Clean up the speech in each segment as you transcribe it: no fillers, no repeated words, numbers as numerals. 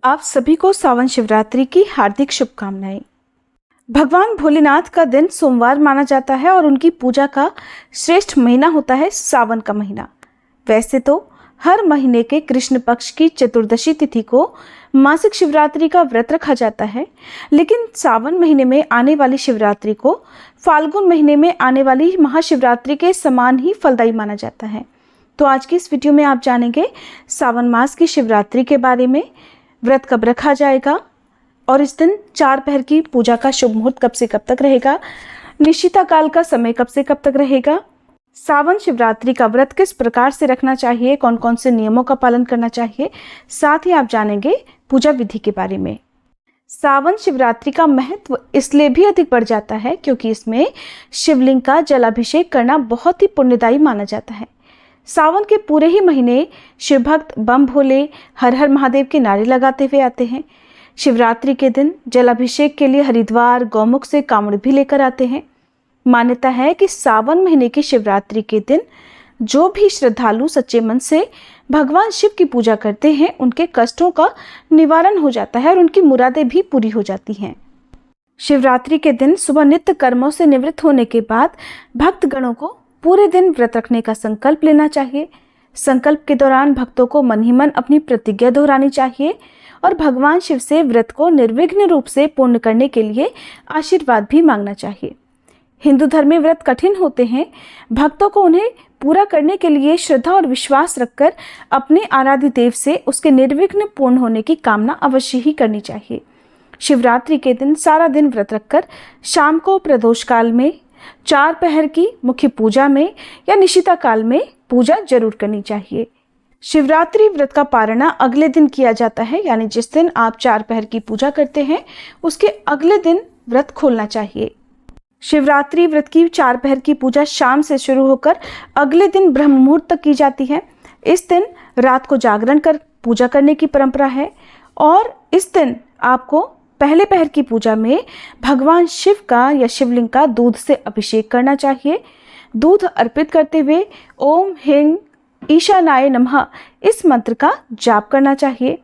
आप सभी को सावन शिवरात्रि की हार्दिक शुभकामनाएं। भगवान भोलेनाथ का दिन सोमवार माना जाता है और उनकी पूजा का श्रेष्ठ महीना होता है सावन का महीना। वैसे तो हर महीने के कृष्ण पक्ष की चतुर्दशी तिथि को मासिक शिवरात्रि का व्रत रखा जाता है, लेकिन सावन महीने में आने वाली शिवरात्रि को फाल्गुन महीने में आने वाली महाशिवरात्रि के समान ही फलदायी माना जाता है। तो आज की इस वीडियो में आप जानेंगे सावन मास की शिवरात्रि के बारे में, व्रत कब रखा जाएगा और इस दिन 4 पहर की पूजा का शुभ मुहूर्त कब से कब तक रहेगा, निशिता काल का समय कब से कब तक रहेगा, सावन शिवरात्रि का व्रत किस प्रकार से रखना चाहिए, कौन कौन से नियमों का पालन करना चाहिए, साथ ही आप जानेंगे पूजा विधि के बारे में। सावन शिवरात्रि का महत्व इसलिए भी अधिक बढ़ जाता है क्योंकि इसमें शिवलिंग का जलाभिषेक करना बहुत ही पुण्यदायी माना जाता है। सावन के पूरे ही महीने शिव भक्त बम भोले हर हर महादेव के नारे लगाते हुए आते हैं। शिवरात्रि के दिन जलाभिषेक के लिए हरिद्वार गौमुख से कांवड़ भी लेकर आते हैं। मान्यता है कि सावन महीने की शिवरात्रि के दिन जो भी श्रद्धालु सच्चे मन से भगवान शिव की पूजा करते हैं, उनके कष्टों का निवारण हो जाता है और उनकी मुरादें भी पूरी हो जाती हैं। शिवरात्रि के दिन सुबह नित्य कर्मों से निवृत्त होने के बाद भक्तगणों को पूरे दिन व्रत रखने का संकल्प लेना चाहिए। संकल्प के दौरान भक्तों को मन ही मन अपनी प्रतिज्ञा दोहरानी चाहिए और भगवान शिव से व्रत को निर्विघ्न रूप से पूर्ण करने के लिए आशीर्वाद भी मांगना चाहिए। हिंदू धर्म में व्रत कठिन होते हैं, भक्तों को उन्हें पूरा करने के लिए श्रद्धा और विश्वास रखकर अपने आराध्य देव से उसके निर्विघ्न पूर्ण होने की कामना अवश्य ही करनी चाहिए। शिवरात्रि के दिन सारा दिन व्रत रखकर शाम को प्रदोष काल में 4 पहर की मुख्य पूजा में या निशिता काल में पूजा जरूर करनी चाहिए। शिवरात्रि व्रत का पारणा अगले दिन किया जाता है, यानी जिस दिन आप 4 पहर की पूजा करते हैं उसके अगले दिन व्रत खोलना चाहिए। शिवरात्रि व्रत की 4 पहर की पूजा शाम से शुरू होकर अगले दिन ब्रह्म मुहूर्त तक की जाती है। इस दिन रात को जागरण कर पूजा करने की परंपरा है और इस दिन आपको पहले पहर की पूजा में भगवान शिव का या शिवलिंग का दूध से अभिषेक करना चाहिए। दूध अर्पित करते हुए ओम ह्रीं ईशानाय नमः इस मंत्र का जाप करना चाहिए।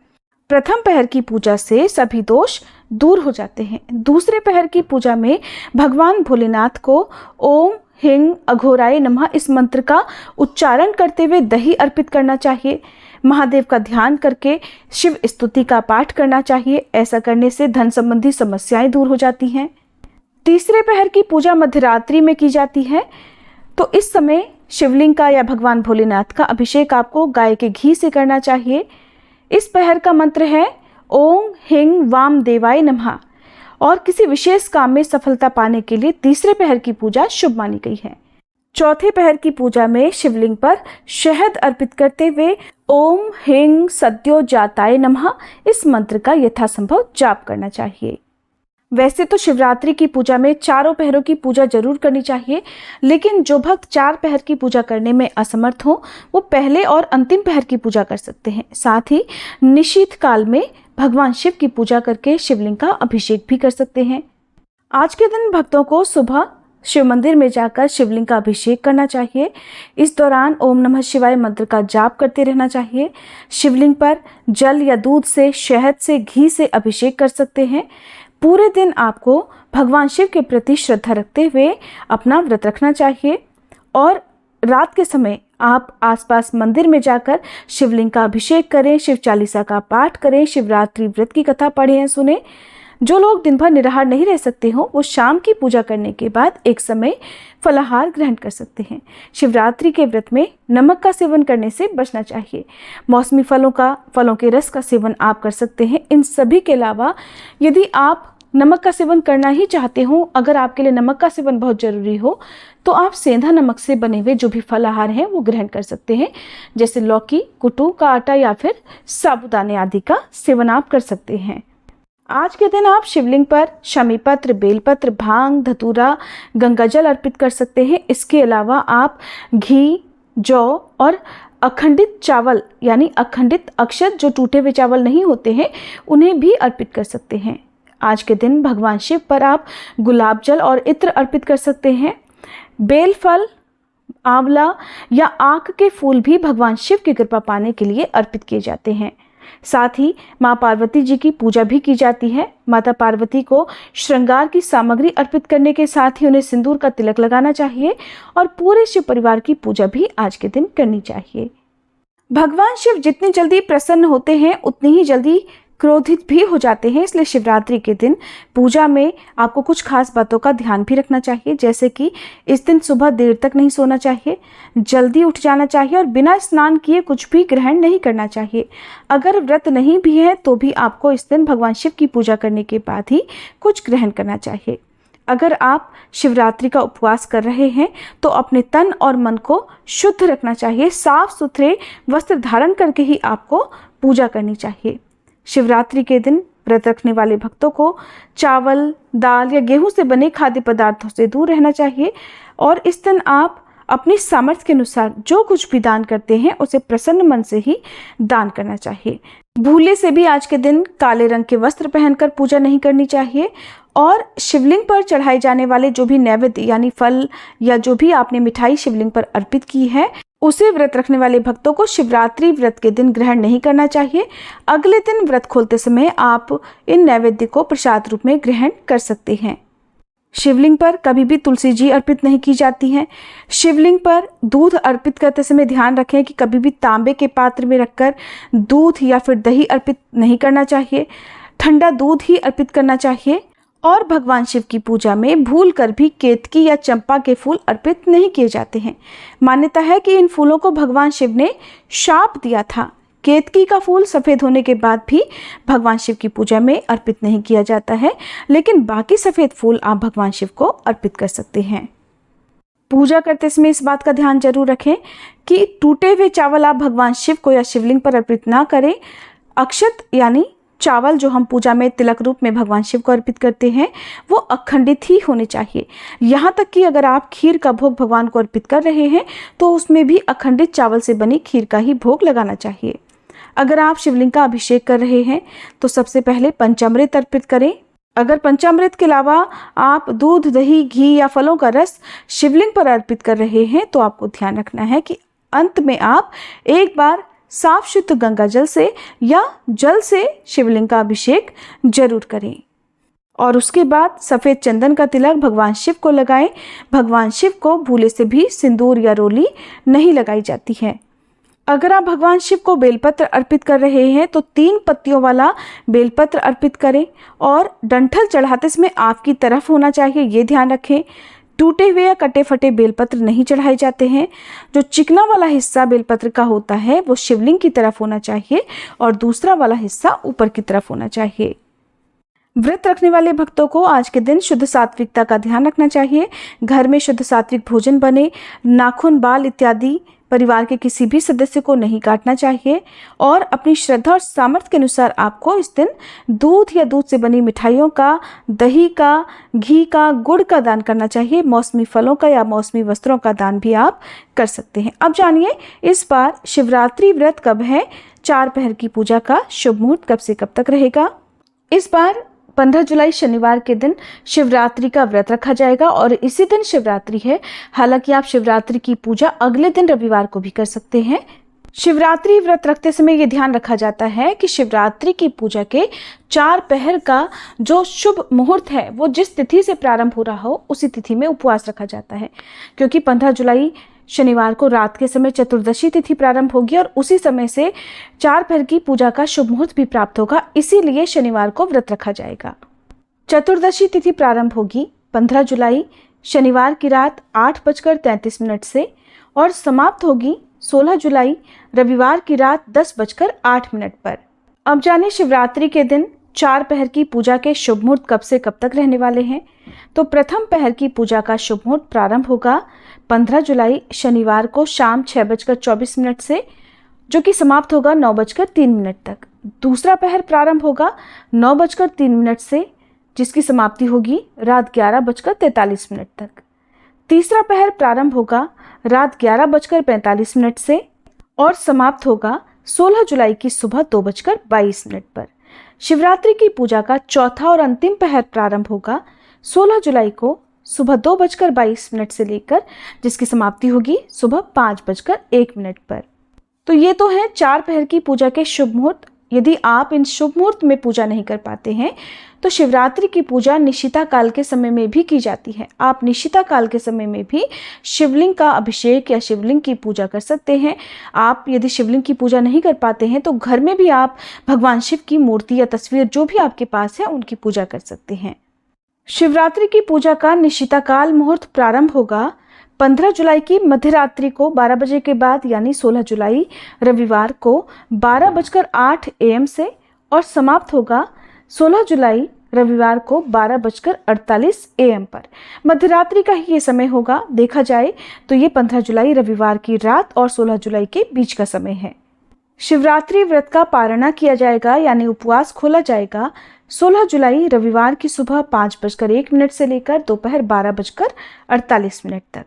प्रथम पहर की पूजा से सभी दोष दूर हो जाते हैं। दूसरे पहर की पूजा में भगवान भोलेनाथ को ओम ह्रीं अघोराय नमः इस मंत्र का उच्चारण करते हुए दही अर्पित करना चाहिए। महादेव का ध्यान करके शिव स्तुति का पाठ करना चाहिए। ऐसा करने से धन संबंधी समस्याएं दूर हो जाती हैं। तीसरे पहर की पूजा मध्यरात्रि में की जाती है, तो इस समय शिवलिंग का या भगवान भोलेनाथ का अभिषेक आपको गाय के घी से करना चाहिए। इस पहर का मंत्र है ओम ह्रीं वाम देवाय नमः और किसी विशेष काम में सफलता पाने के लिए तीसरे पहर की पूजा शुभ मानी गई है। चौथे पहर की पूजा में शिवलिंग पर शहद अर्पित करते हुए ओम ह्रीं सद्यो जाताय नमः इस मंत्र का यथासंभव जाप करना चाहिए। वैसे तो शिवरात्रि की पूजा में चारों पहरों की पूजा जरूर करनी चाहिए, लेकिन जो भक्त 4 पहर की पूजा करने में असमर्थ हो वो पहले और अंतिम पहर की पूजा कर सकते हैं। साथ ही निशीत काल में भगवान शिव की पूजा करके शिवलिंग का अभिषेक भी कर सकते हैं। आज के दिन भक्तों को सुबह शिव मंदिर में जाकर शिवलिंग का अभिषेक करना चाहिए। इस दौरान ओम नमः शिवाय मंत्र का जाप करते रहना चाहिए। शिवलिंग पर जल या दूध से, शहद से, घी से अभिषेक कर सकते हैं। पूरे दिन आपको भगवान शिव के प्रति श्रद्धा रखते हुए अपना व्रत रखना चाहिए और रात के समय आप आसपास मंदिर में जाकर शिवलिंग का अभिषेक करें, शिव चालीसा का पाठ करें, शिवरात्रि व्रत की कथा पढ़ें, सुने। जो लोग दिन भर निराहार नहीं रह सकते हो वो शाम की पूजा करने के बाद एक समय फलाहार ग्रहण कर सकते हैं। शिवरात्रि के व्रत में नमक का सेवन करने से बचना चाहिए। मौसमी फलों के रस का सेवन आप कर सकते हैं। इन सभी के अलावा यदि आप नमक का सेवन करना ही चाहते हो, अगर आपके लिए नमक का सेवन बहुत जरूरी हो, तो आप सेंधा नमक से बने हुए जो भी फलाहार हैं वो ग्रहण कर सकते हैं, जैसे लौकी, कुटू का आटा या फिर साबूदाने आदि का सेवन आप कर सकते हैं। आज के दिन आप शिवलिंग पर शमी पत्र, बेलपत्र, भांग, धतूरा, गंगाजल अर्पित कर सकते हैं। इसके अलावा आप घी, जौ और अखंडित चावल यानी अखंडित अक्षत जो टूटे हुए चावल नहीं होते हैं उन्हें भी अर्पित कर सकते हैं। आज के दिन भगवान शिव पर आप गुलाब जल और इत्र अर्पित कर सकते हैं। बेल फल, आंवला या आक के फूल भी भगवान शिव की कृपा पाने के लिए अर्पित किए जाते हैं। साथ ही माँ पार्वती जी की पूजा भी की जाती है। माता पार्वती को श्रृंगार की सामग्री अर्पित करने के साथ ही उन्हें सिंदूर का तिलक लगाना चाहिए और पूरे शिव परिवार की पूजा भी आज के दिन करनी चाहिए। भगवान शिव जितनी जल्दी प्रसन्न होते हैं उतनी ही जल्दी क्रोधित भी हो जाते हैं, इसलिए शिवरात्रि के दिन पूजा में आपको कुछ खास बातों का ध्यान भी रखना चाहिए, जैसे कि इस दिन सुबह देर तक नहीं सोना चाहिए, जल्दी उठ जाना चाहिए और बिना स्नान किए कुछ भी ग्रहण नहीं करना चाहिए। अगर व्रत नहीं भी है तो भी आपको इस दिन भगवान शिव की पूजा करने के बाद ही कुछ ग्रहण करना चाहिए। अगर आप शिवरात्रि का उपवास कर रहे हैं तो अपने तन और मन को शुद्ध रखना चाहिए। साफ सुथरे वस्त्र धारण करके ही आपको पूजा करनी चाहिए। शिवरात्रि के दिन व्रत रखने वाले भक्तों को चावल, दाल या गेहूं से बने खाद्य पदार्थों से दूर रहना चाहिए और इस दिन आप अपनी सामर्थ्य के अनुसार जो कुछ भी दान करते हैं उसे प्रसन्न मन से ही दान करना चाहिए। भूले से भी आज के दिन काले रंग के वस्त्र पहनकर पूजा नहीं करनी चाहिए और शिवलिंग पर चढ़ाए जाने वाले जो भी नैवेद्य यानी फल या जो भी आपने मिठाई शिवलिंग पर अर्पित की है उसे व्रत रखने वाले भक्तों को शिवरात्रि व्रत के दिन ग्रहण नहीं करना चाहिए। अगले दिन व्रत खोलते समय आप इन नैवेद्य को प्रसाद रूप में ग्रहण कर सकते हैं। शिवलिंग पर कभी भी तुलसी जी अर्पित नहीं की जाती हैं। शिवलिंग पर दूध अर्पित करते समय ध्यान रखें कि कभी भी तांबे के पात्र में रखकर दूध या फिर दही अर्पित नहीं करना चाहिए। ठंडा दूध ही अर्पित करना चाहिए और भगवान शिव की पूजा में भूलकर भी केतकी या चंपा के फूल अर्पित नहीं किए जाते हैं। मान्यता है कि इन फूलों को भगवान शिव ने शाप दिया था। केतकी का फूल सफ़ेद होने के बाद भी भगवान शिव की पूजा में अर्पित नहीं किया जाता है, लेकिन बाकी सफ़ेद फूल आप भगवान शिव को अर्पित कर सकते हैं। पूजा करते समय इस बात का ध्यान जरूर रखें कि टूटे हुए चावल आप भगवान शिव को या शिवलिंग पर अर्पित ना करें। अक्षत यानी चावल जो हम पूजा में तिलक रूप में भगवान शिव को अर्पित करते हैं वो अखंडित ही होने चाहिए। यहाँ तक कि अगर आप खीर का भोग भगवान को अर्पित कर रहे हैं तो उसमें भी अखंडित चावल से बनी खीर का ही भोग लगाना चाहिए। अगर आप शिवलिंग का अभिषेक कर रहे हैं तो सबसे पहले पंचामृत अर्पित करें। अगर पंचामृत के अलावा आप दूध, दही, घी या फलों का रस शिवलिंग पर अर्पित कर रहे हैं तो आपको ध्यान रखना है कि अंत में आप एक बार साफ शुद्ध गंगा जल से या जल से शिवलिंग का अभिषेक जरूर करें और उसके बाद सफ़ेद चंदन का तिलक भगवान शिव को लगाएं। भगवान शिव को भूले से भी सिंदूर या रोली नहीं लगाई जाती है। अगर आप भगवान शिव को बेलपत्र अर्पित कर रहे हैं तो 3 पत्तियों वाला बेलपत्र अर्पित करें और डंठल चढ़ाते समय आपकी तरफ होना चाहिए, ये ध्यान रखें। टूटे हुए या कटे फटे बेलपत्र नहीं चढ़ाए जाते हैं। जो चिकना वाला हिस्सा बेलपत्र का होता है वो शिवलिंग की तरफ होना चाहिए और दूसरा वाला हिस्सा ऊपर की तरफ होना चाहिए। व्रत रखने वाले भक्तों को आज के दिन शुद्ध सात्विकता का ध्यान रखना चाहिए। घर में शुद्ध सात्विक भोजन बने, नाखून, बाल इत्यादि परिवार के किसी भी सदस्य को नहीं काटना चाहिए और अपनी श्रद्धा और सामर्थ्य के अनुसार आपको इस दिन दूध या दूध से बनी मिठाइयों का, दही का, घी का, गुड़ का दान करना चाहिए। मौसमी फलों का या मौसमी वस्त्रों का दान भी आप कर सकते हैं। अब जानिए इस बार शिवरात्रि व्रत कब है, 4 पहर की पूजा का शुभ मुहूर्त कब से कब तक रहेगा। इस बार 15 जुलाई शनिवार के दिन शिवरात्रि का व्रत रखा जाएगा और इसी दिन शिवरात्रि है। हालांकि आप शिवरात्रि की पूजा अगले दिन रविवार को भी कर सकते हैं। शिवरात्रि व्रत रखते समय ये ध्यान रखा जाता है कि शिवरात्रि की पूजा के 4 पहर का जो शुभ मुहूर्त है वो जिस तिथि से प्रारंभ हो रहा हो उसी तिथि में उपवास रखा जाता है, क्योंकि 15 जुलाई शनिवार को रात के समय चतुर्दशी तिथि प्रारंभ होगी और उसी समय से 4 पहर की पूजा का शुभ मुहूर्त भी प्राप्त होगा, इसीलिए शनिवार को व्रत रखा जाएगा। चतुर्दशी तिथि प्रारंभ होगी 15 जुलाई शनिवार की रात 8:33 से और समाप्त होगी 16 जुलाई रविवार की रात 10:08 पर। अब जाने शिवरात्रि के दिन 4 पहर की पूजा के शुभ मुहूर्त कब से कब तक रहने वाले हैं। तो प्रथम पहर की पूजा का शुभ मुहूर्त प्रारंभ होगा 15 जुलाई शनिवार को शाम 6:24 से, जो कि समाप्त होगा 9:03 तक। दूसरा पहर प्रारंभ होगा 9:03 से, जिसकी समाप्ति होगी रात 11:43 तक। तीसरा पहर प्रारंभ होगा रात 11:45 से और समाप्त होगा 16 जुलाई की सुबह 2:22 पर। शिवरात्रि की पूजा का चौथा और अंतिम पहर प्रारंभ होगा 16 जुलाई को सुबह 2:22 से लेकर, जिसकी समाप्ति होगी सुबह 5:01 पर। तो ये तो है 4 पहर की पूजा के शुभ मुहूर्त। यदि आप इन शुभ मुहूर्त में पूजा नहीं कर पाते हैं तो शिवरात्रि की पूजा निशिता काल के समय में भी की जाती है। आप निशिता काल के समय में भी शिवलिंग का अभिषेक या शिवलिंग की पूजा कर सकते हैं। आप यदि शिवलिंग की पूजा नहीं कर पाते हैं तो घर में भी आप भगवान शिव की मूर्ति या तस्वीर जो भी आपके पास है उनकी पूजा कर सकते हैं। शिवरात्रि की पूजा का निशिता काल मुहूर्त प्रारंभ होगा 15 जुलाई की मध्यरात्रि को 12 बजे के बाद, यानी 16 जुलाई रविवार को 12:08 AM से, और समाप्त होगा 16 जुलाई रविवार को 12:48 AM पर। मध्यरात्रि का ही ये समय होगा। देखा जाए तो ये 15 जुलाई रविवार की रात और 16 जुलाई के बीच का समय है। शिवरात्रि व्रत का पारणा किया जाएगा, यानी उपवास खोला जाएगा 16 जुलाई रविवार की सुबह 5:01 से लेकर दोपहर 12:48 तक।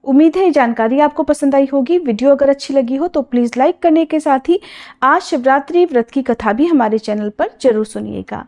उम्मीद है ये जानकारी आपको पसंद आई होगी। वीडियो अगर अच्छी लगी हो तो प्लीज़ लाइक करने के साथ ही आज शिवरात्रि व्रत की कथा भी हमारे चैनल पर जरूर सुनिएगा।